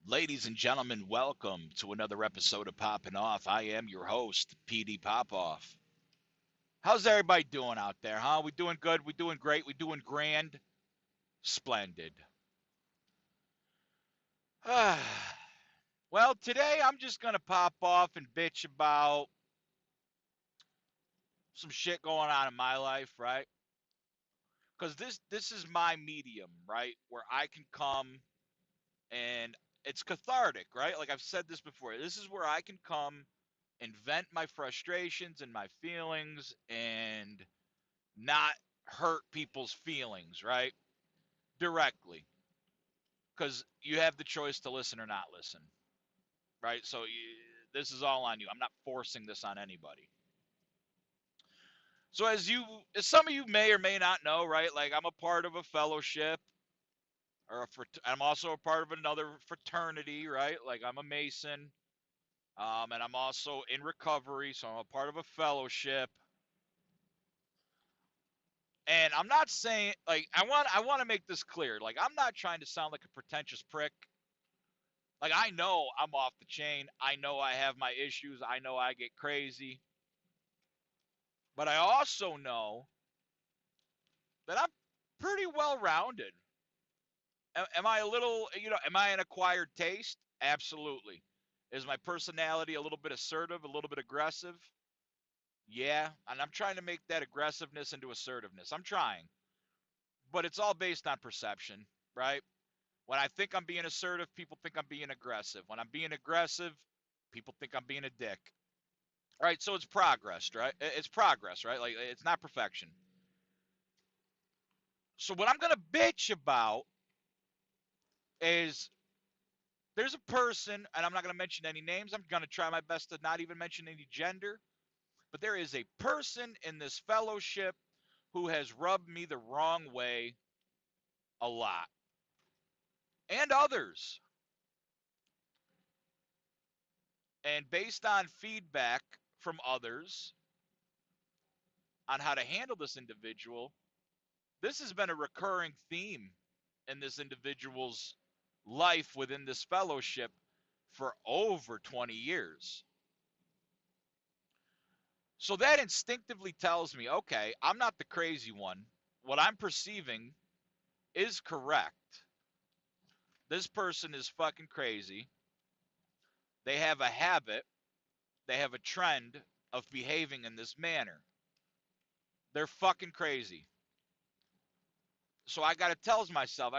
Ladies and gentlemen, welcome to another episode of Poppin' Off. I am your host, Pd PopOff. How's everybody doing out there, huh? We doing good? We doing great? We doing grand? Splendid. Well, today I'm just gonna pop off and bitch about some shit going on in my life, right? Because this is my medium, right? Where I can come and it's cathartic, right? Like I've said this before. This is where I can come and vent my frustrations and my feelings and not hurt people's feelings, right? Directly. Because you have the choice to listen or not listen, right? So this is all on you. I'm not forcing this on anybody. So as some of you may or may not know, right? Like I'm a part of a fellowship, I'm also a part of another fraternity, right? Like I'm a Mason, and I'm also in recovery, so I'm a part of a fellowship. And I'm not saying like I want to make this clear. Like I'm not trying to sound like a pretentious prick. Like I know I'm off the chain. I know I have my issues. I know I get crazy. But I also know that I'm pretty well rounded. Am I a little, am I an acquired taste? Absolutely. Is my personality a little bit assertive, a little bit aggressive? Yeah, and I'm trying to make that aggressiveness into assertiveness. I'm trying. But it's all based on perception, right? When I think I'm being assertive, people think I'm being aggressive. When I'm being aggressive, people think I'm being a dick. All right, so it's progress, right? It's progress, right? Like it's not perfection. So what I'm gonna bitch about is there's a person, and I'm not gonna mention any names. I'm gonna try my best to not even mention any gender, but there is a person in this fellowship who has rubbed me the wrong way a lot, and others. And based on feedback from others on how to handle this individual, this has been a recurring theme in this individual's life within this fellowship for over 20 years. So that instinctively tells me, okay, I'm not the crazy one. What I'm perceiving is correct. This person is fucking crazy. They have a habit, they have a trend of behaving in this manner. They're fucking crazy. So I got to tells myself,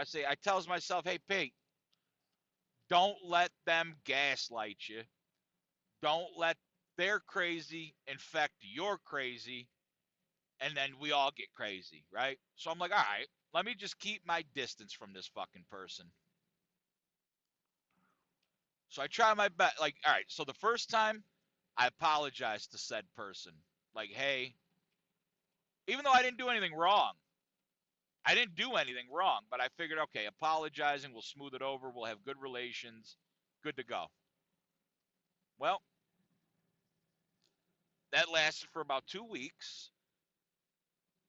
hey, Pete, don't let them gaslight you. Don't let their crazy infect your crazy, and then we all get crazy, right? So I'm like, all right, let me just keep my distance from this fucking person. So I try my best. Like, all right, so the first time I apologized to said person. Like, hey, even though I didn't do anything wrong, I didn't do anything wrong, but I figured, okay, apologizing, we'll smooth it over, we'll have good relations, good to go. Well, that lasted for about 2 weeks,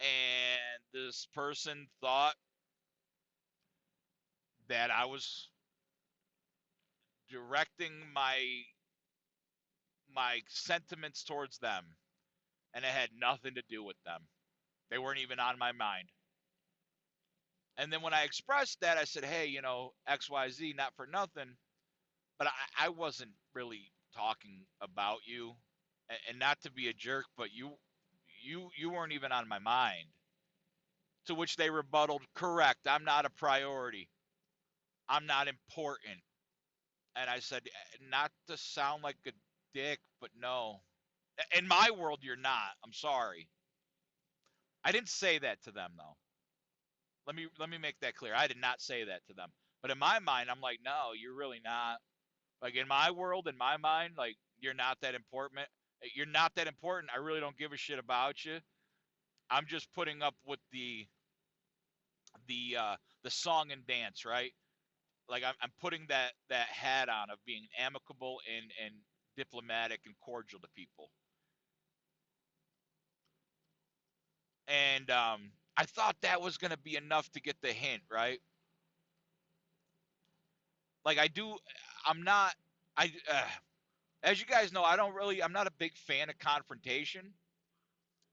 and this person thought that I was directing my sentiments towards them, and it had nothing to do with them. They weren't even on my mind. And then when I expressed that, I said, hey, XYZ, not for nothing, but I wasn't really talking about you, and not to be a jerk, but you weren't even on my mind. To which they rebutted, correct, I'm not a priority. I'm not important. And I said, not to sound like a dick, but no. In my world, you're not. I'm sorry. I didn't say that to them though. Let me make that clear. I did not say that to them. But in my mind, I'm like, no, you're really not. Like in my world, in my mind, like you're not that important. You're not that important. I really don't give a shit about you. I'm just putting up with the song and dance, right? Like I'm putting that hat on of being amicable and diplomatic and cordial to people. And I thought that was gonna be enough to get the hint, right? Like I'm not. I as you guys know, I'm not a big fan of confrontation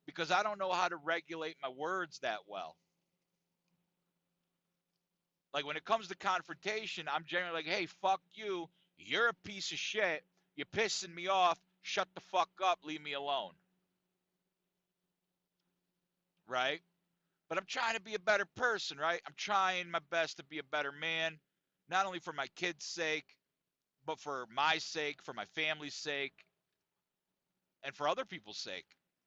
because I don't know how to regulate my words that well. Like when it comes to confrontation, I'm generally like, hey, fuck you. You're a piece of shit. You're pissing me off. Shut the fuck up. Leave me alone. Right? But I'm trying to be a better person, right? I'm trying my best to be a better man, not only for my kids' sake, but for my sake, for my family's sake, and for other people's sake.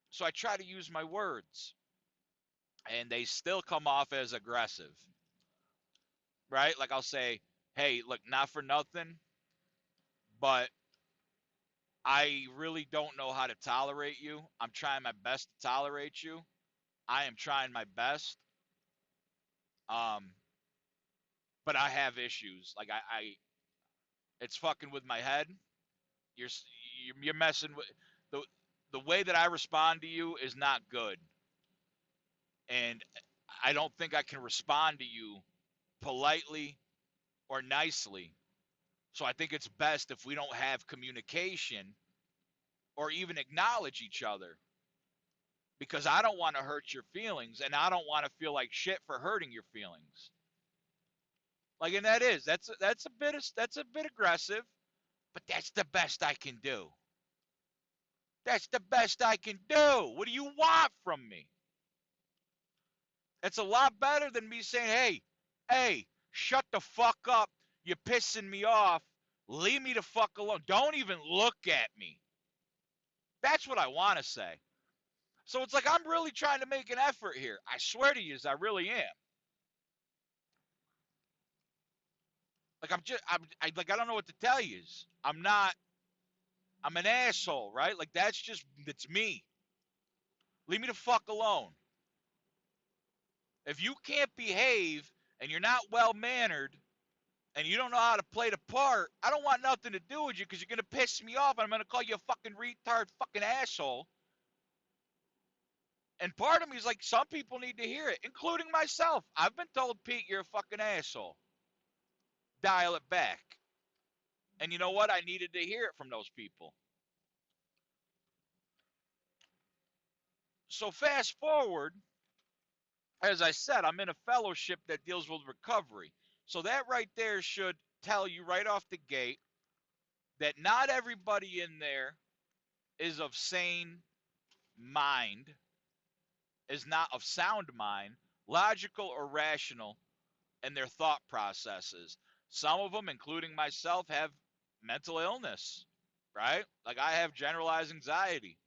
So I try to use my words, and they still come off as aggressive, right? Like I'll say, hey, look, not for nothing, but I really don't know how to tolerate you. I'm trying my best to tolerate you. I am trying my best. Um, but I have issues. Like it's fucking with my head. You're you're messing with the the way that I respond to you is not good, and I don't think I can respond to you politely or nicely. So I think it's best if we don't have communication or even acknowledge each other because I don't want to hurt your feelings and I don't want to feel like shit for hurting your feelings. Like, and that's a bit aggressive, but that's the best I can do. That's the best I can do. What do you want from me? It's a lot better than me saying, hey, shut the fuck up. You're pissing me off. Leave me the fuck alone. Don't even look at me. That's what I want to say. So it's like I'm really trying to make an effort here. I swear to you, I really am. Like I don't know what to tell you. I'm not. I'm an asshole, right? Like that's me. Leave me the fuck alone. If you can't behave and you're not well mannered and you don't know how to play the part, I don't want nothing to do with you because you're gonna piss me off and I'm gonna call you a fucking retard, fucking asshole. And part of me is like, some people need to hear it, including myself. I've been told, Pete, you're a fucking asshole. Dial it back. And you know what? I needed to hear it from those people. So fast forward, as I said, I'm in a fellowship that deals with recovery. So that right there should tell you right off the gate that not everybody in there is of sane mind, is not of sound mind, logical or rational in their thought processes. Some of them, including myself, have mental illness, right? Like I have generalized anxiety,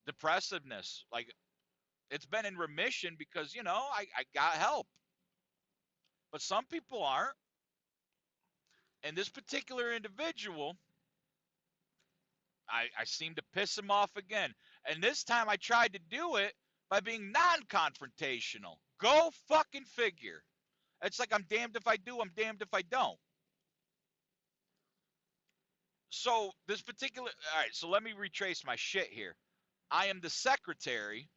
depressiveness. Like it's been in remission because, I got help. But some people aren't. And this particular individual, I seem to piss him off again. And this time I tried to do it by being non confrontational. Go fucking figure. It's like I'm damned if I do, I'm damned if I don't. So, all right, so let me retrace my shit here. I am the secretary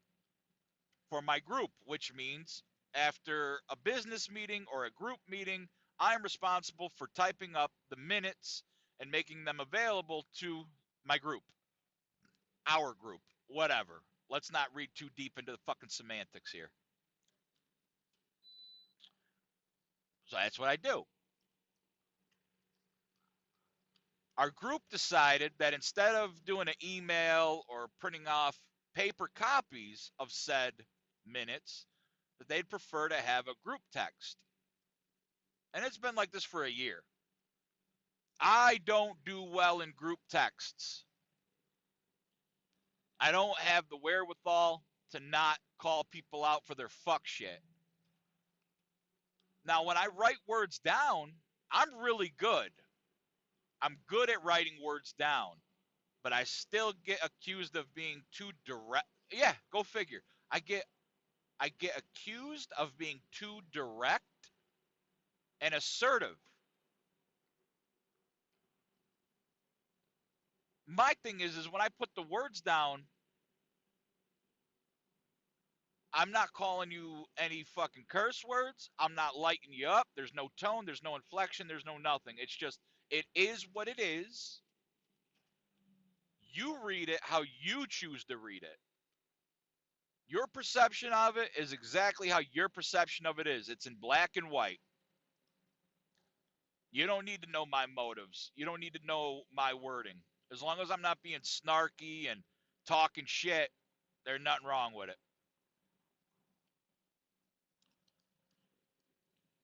for my group, which means after a business meeting or a group meeting, I'm responsible for typing up the minutes and making them available to my group, our group, whatever. Let's not read too deep into the fucking semantics here. So that's what I do. Our group decided that instead of doing an email or printing off paper copies of said minutes, that they'd prefer to have a group text. And it's been like this for a year. I don't do well in group texts. I don't have the wherewithal to not call people out for their fuck shit. Now, when I write words down, I'm really good. I'm good at writing words down, but I still get accused of being too direct. Yeah, go figure. I get accused of being too direct and assertive. My thing is when I put the words down, I'm not calling you any fucking curse words. I'm not lighting you up. There's no tone. There's no inflection. There's no nothing. It's just, It is what it is. You read it how you choose to read it. Your perception of it is exactly how your perception of it is. It's in black and white. You don't need to know my motives. You don't need to know my wording. As long as I'm not being snarky and talking shit, there's nothing wrong with it.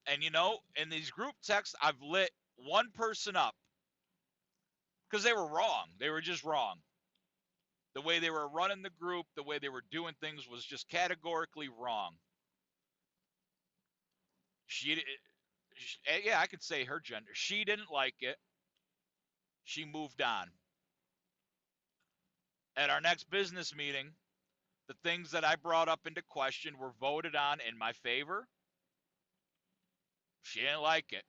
And you know, in these group texts, I've lit one person up because they were wrong. They were just wrong. The way they were running the group, the way they were doing things was just categorically wrong. Yeah, I could say her gender. She didn't like it. She moved on. At our next business meeting, the things that I brought up into question were voted on in my favor. She didn't like it.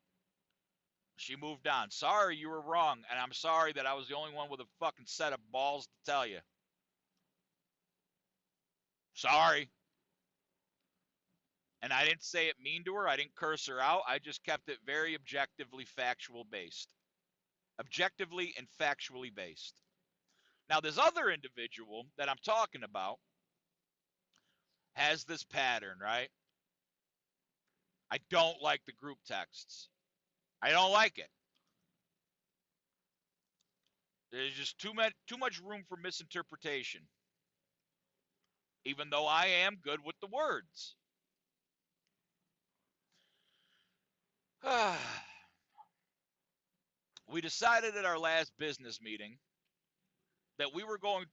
She moved on. Sorry, you were wrong, and I'm sorry that I was the only one with a fucking set of balls to tell you. Sorry. And I didn't say it mean to her. I didn't curse her out. I just kept it very objectively factual based. Objectively and factually based. Now, this other individual that I'm talking about has this pattern, right? I don't like the group texts. I don't like it. There's just too much room for misinterpretation. Even though I am good with the words. We decided at our last business meeting that we were going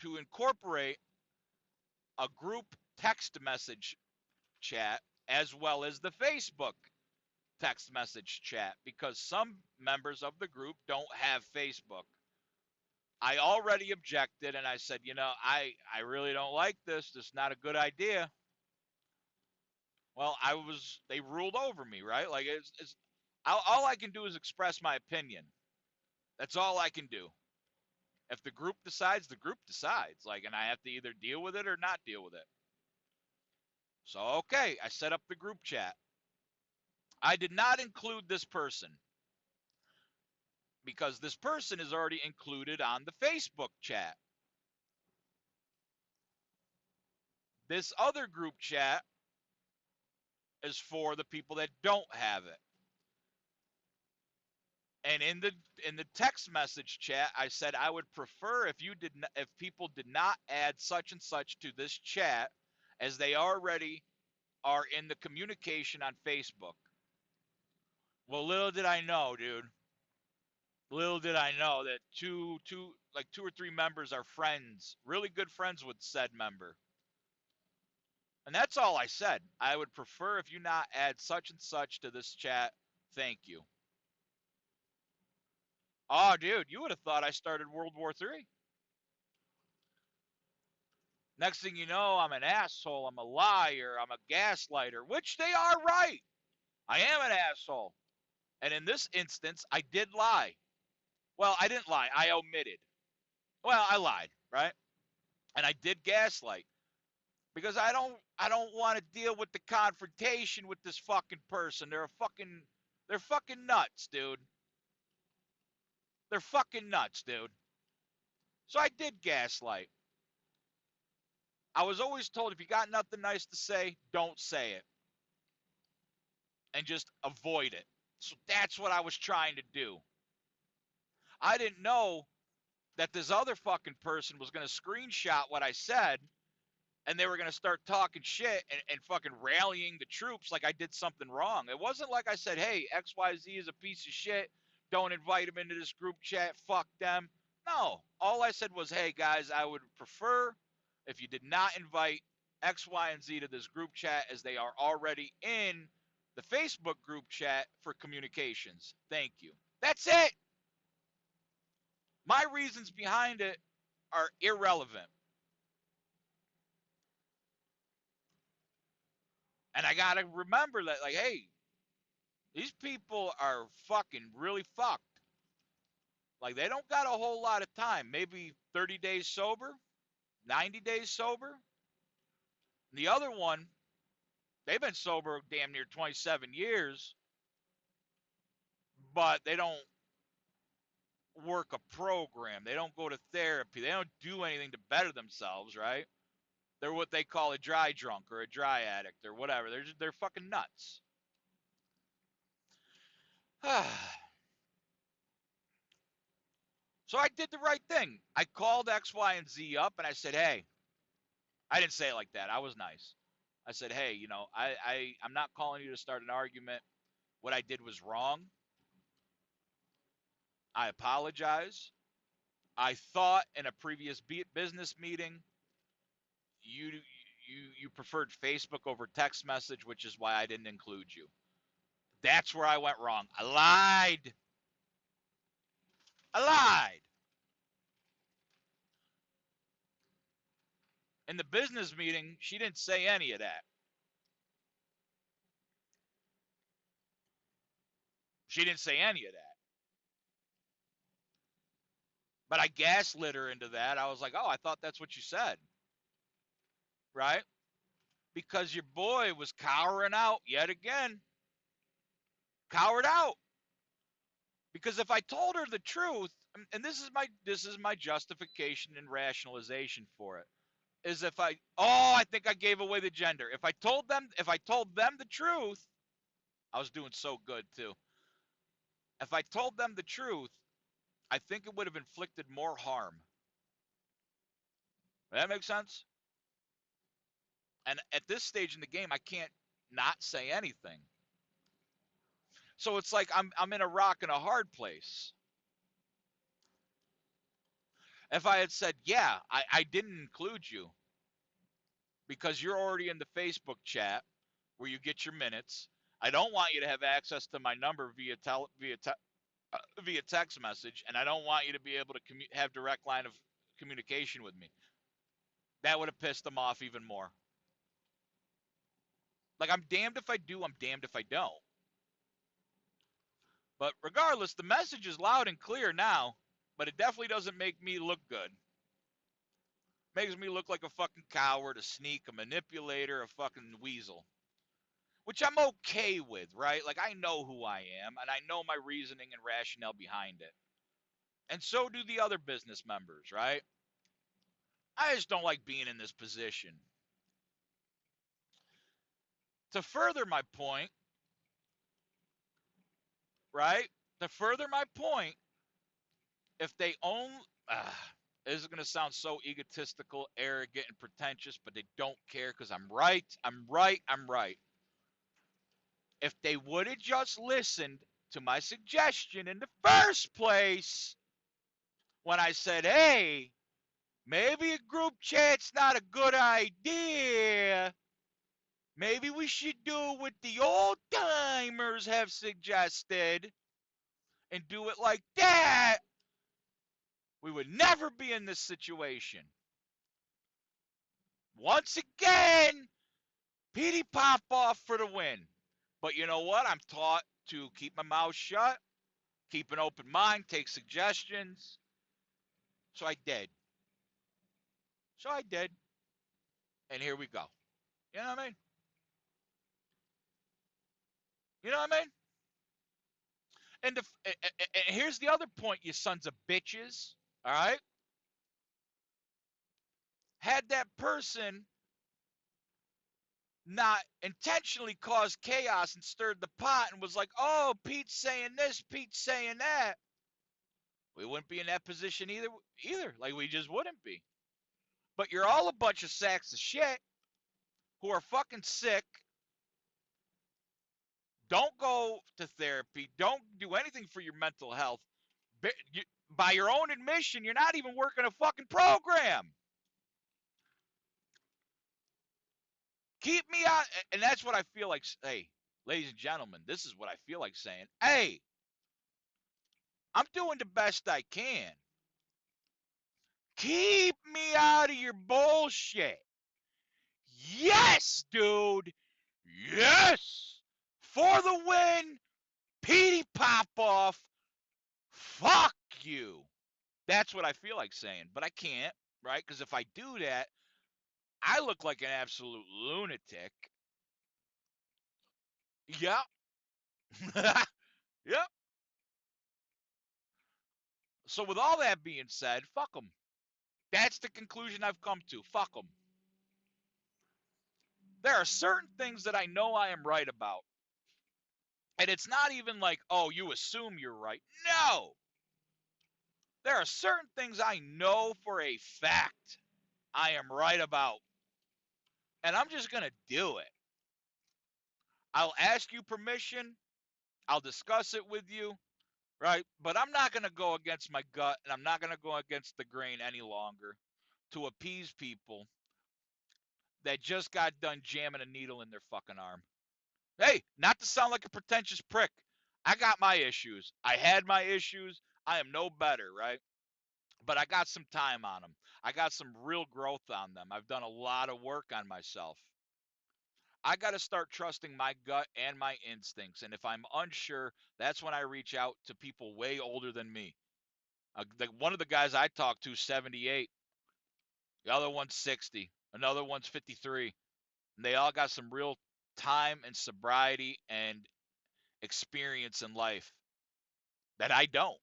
to incorporate a group text message chat as well as the Facebook text message chat because some members of the group don't have Facebook. I already objected and I said, you know, I really don't like this. This is not a good idea. Well, they ruled over me, right? Like it's all I can do is express my opinion. That's all I can do. If the group decides, the group decides. Like, and I have to either deal with it or not deal with it. So, okay, I set up the group chat. I did not include this person because this person is already included on the Facebook chat. This other group chat is for the people that don't have it. And in the text message chat, I said I would prefer if people did not add such and such to this chat as they already are in the communication on Facebook. Well, little did I know, dude. Little did I know that two or three members are friends, really good friends with said member. And that's all I said. I would prefer if you not add such and such to this chat. Thank you. Oh, dude, you would have thought I started World War III. Next thing you know, I'm an asshole, I'm a liar, I'm a gaslighter, which they are right. I am an asshole. And in this instance, I did lie. Well, I didn't lie. I omitted. Well, I lied, right? And I did gaslight because I don't want to deal with the confrontation with this fucking person. They're fucking nuts, dude. They're fucking nuts, dude. So I did gaslight. I was always told if you got nothing nice to say, don't say it. And just avoid it. So that's what I was trying to do. I didn't know that this other fucking person was going to screenshot what I said and they were going to start talking shit and fucking rallying the troops like I did something wrong. It wasn't like I said, hey, XYZ is a piece of shit. Don't invite him into this group chat. Fuck them. No. All I said was, hey, guys, I would prefer if you did not invite X, Y, and Z to this group chat as they are already in the Facebook group chat for communications. Thank you. That's it. My reasons behind it are irrelevant. And I got to remember that, like, hey, these people are fucking really fucked. Like, they don't got a whole lot of time. Maybe 30 days sober, 90 days sober. And the other one, they've been sober damn near 27 years. but they don't work a program. They don't go to therapy. They don't do anything to better themselves, right? They're what they call a dry drunk or a dry addict or whatever. They're fucking nuts. So I did the right thing. I called X, Y, and Z up and I said, hey, I didn't say it like that. I was nice. I said, hey, I'm not calling you to start an argument. What I did was wrong. I apologize. I thought in a previous business meeting you preferred Facebook over text message, which is why I didn't include you. That's where I went wrong. I lied. I lied. In the business meeting, she didn't say any of that. She didn't say any of that. But I gaslit her into that. I was like, oh, I thought that's what you said. Right? Because your boy was cowering out yet again. Cowered out. Because if I told her the truth, and this is my justification and rationalization for it, is I think I gave away the gender. If I told them the truth, I was doing so good too. If I told them the truth, I think it would have inflicted more harm. Does that make sense? And at this stage in the game, I can't not say anything. So it's like I'm in a rock and a hard place. If I had said, yeah, I didn't include you because you're already in the Facebook chat where you get your minutes. I don't want you to have access to my number via text message, and I don't want you to be able to have direct line of communication with me. That would have pissed them off even more. Like, I'm damned if I do, I'm damned if I don't. But regardless, the message is loud and clear now, but it definitely doesn't make me look good. Makes me look like a fucking coward, a sneak, a manipulator, a fucking weasel. Which I'm okay with, right? Like, I know who I am, and I know my reasoning and rationale behind it. And so do the other business members, right? I just don't like being in this position. To further my point, right? To further my point, if they own, this is going to sound so egotistical, arrogant, and pretentious, but they don't care because I'm right. I'm right. I'm right. If they would have just listened to my suggestion in the first place, when I said, hey, maybe a group chat's not a good idea. Maybe we should do what the old timers have suggested and do it like that. We would never be in this situation. Once again, Pd PopOff for the win. But you know what? I'm taught to keep my mouth shut, keep an open mind, take suggestions. So I did. And here we go. You know what I mean? You know what I mean? And here's the other point, you sons of bitches. All right? Had that person not intentionally caused chaos and stirred the pot and was like, oh, Pete's saying this, Pete's saying that, we wouldn't be in that position either. Like, we just wouldn't be. But you're all a bunch of sacks of shit who are fucking sick. Don't go to therapy. Don't do anything for your mental health. By your own admission, you're not even working a fucking program. Keep me out. And that's what I feel like. Hey, ladies and gentlemen, this is what I feel like saying. Hey, I'm doing the best I can. Keep me out of your bullshit. Yes, dude. Yes. For the win. Pd PopOff. Fuck you. That's what I feel like saying. But I can't, right? Because if I do that, I look like an absolute lunatic. Yep. Yep. So with all that being said, fuck them. That's the conclusion I've come to. Fuck them. There are certain things that I know I am right about. And it's not even like, oh, you assume you're right. No. There are certain things I know for a fact I am right about. And I'm just going to do it. I'll ask you permission. I'll discuss it with you, right? But I'm not going to go against my gut, and I'm not going to go against the grain any longer to appease people that just got done jamming a needle in their fucking arm. Hey, not to sound like a pretentious prick, I got my issues. I had my issues. I am no better, right? But I got some time on them. I got some real growth on them. I've done a lot of work on myself. I got to start trusting my gut and my instincts. And if I'm unsure, that's when I reach out to people way older than me. One of the guys I talked to, 78. The other one's 60. Another one's 53. And they all got some real time and sobriety and experience in life that I don't,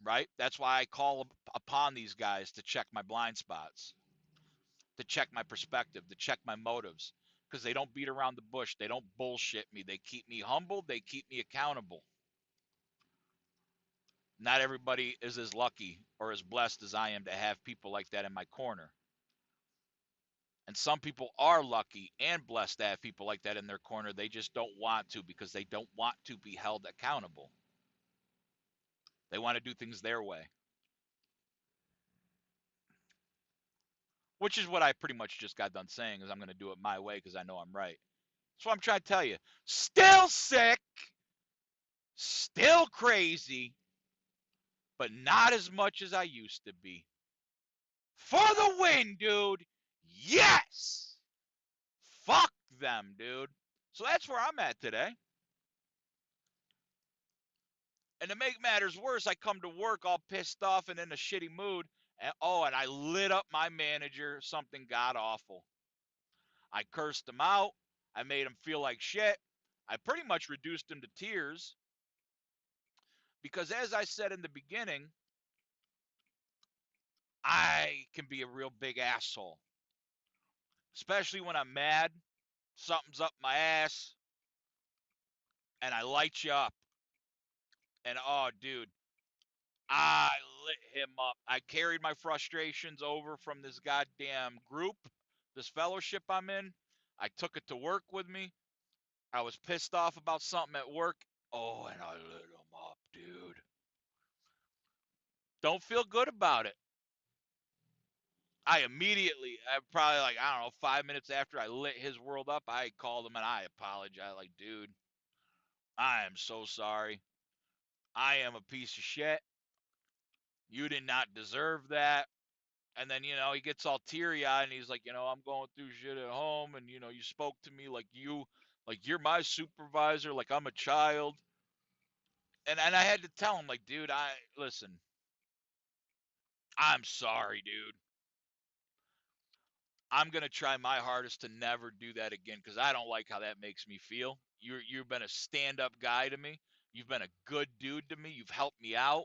right? That's why I call upon these guys to check my blind spots, to check my perspective, to check my motives, because they don't beat around the bush. They don't bullshit me. They keep me humble. They keep me accountable. Not everybody is as lucky or as blessed as I am to have people like that in my corner. And some people are lucky and blessed to have people like that in their corner. They just don't want to because they don't want to be held accountable. They want to do things their way, which is what I pretty much just got done saying is I'm going to do it my way because I know I'm right. That's what I'm trying to tell you. Still sick, still crazy, but not as much as I used to be. For the win, dude. Yes. Fuck them, dude. So that's where I'm at today. And to make matters worse, I come to work all pissed off and in a shitty mood. And I lit up my manager, something god awful. I cursed him out. I made him feel like shit. I pretty much reduced him to tears. Because as I said in the beginning, I can be a real big asshole. Especially when I'm mad, something's up my ass, and I light you up. And oh, dude, I lit him up. I carried my frustrations over from this goddamn group, this fellowship I'm in. I took it to work with me. I was pissed off about something at work. Oh, and I lit him up, dude. Don't feel good about it. I probably like, I don't know, 5 minutes after I lit his world up, I called him and I apologized. Like, dude, I am so sorry. I am a piece of shit. You did not deserve that. And then, he gets all teary eyed and he's like, I'm going through shit at home. And, you spoke to me like you're my supervisor, like I'm a child. And I had to tell him, like, dude, listen, I'm sorry, dude. I'm going to try my hardest to never do that again because I don't like how that makes me feel. You've been a stand up guy to me. You've been a good dude to me. You've helped me out.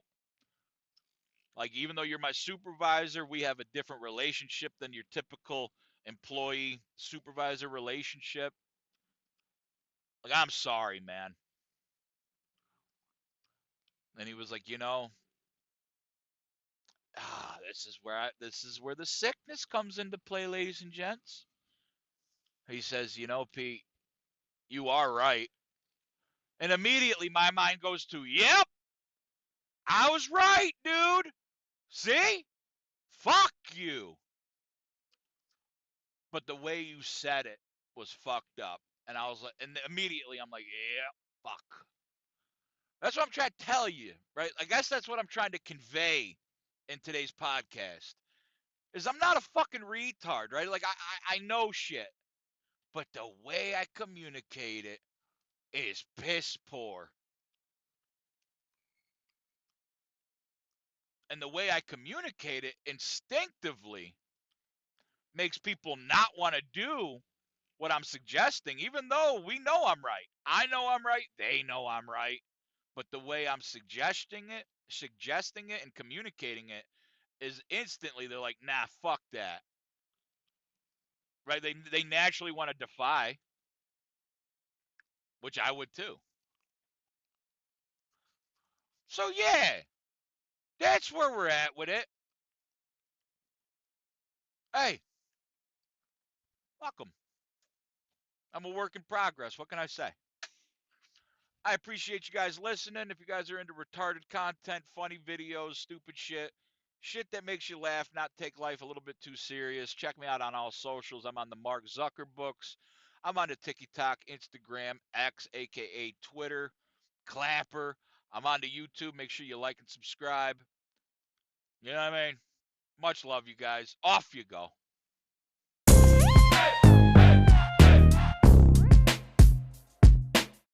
Like, even though you're my supervisor, we have a different relationship than your typical employee supervisor relationship. Like, I'm sorry, man. And he was like, this is where the sickness comes into play, ladies and gents. He says, Pete, you are right. And immediately my mind goes to, yep, I was right, dude. See? Fuck you. But the way you said it was fucked up. And I was like, and immediately I'm like, yeah, fuck. That's what I'm trying to tell you, right? I guess that's what I'm trying to convey in today's podcast. Is I'm not a fucking retard, right? Like I know shit. But the way I communicate it is piss poor. And the way I communicate it instinctively makes people not want to do what I'm suggesting, even though we know I'm right. I know I'm right. They know I'm right. But the way I'm suggesting it and communicating it is instantly they're like, nah, fuck that. Right? They naturally want to defy, which I would too. So yeah, that's where we're at with it. Hey, welcome. I'm a work in progress. What can I say? I appreciate you guys listening. If you guys are into retarded content, funny videos, stupid shit that makes you laugh, not take life a little bit too serious, check me out on all socials. I'm on the Mark Zucker books. I'm on the TikTok, Instagram, X, aka Twitter, Clapper. I'm on the YouTube. Make sure you like and subscribe. You know what I mean? Much love, you guys. Off you go.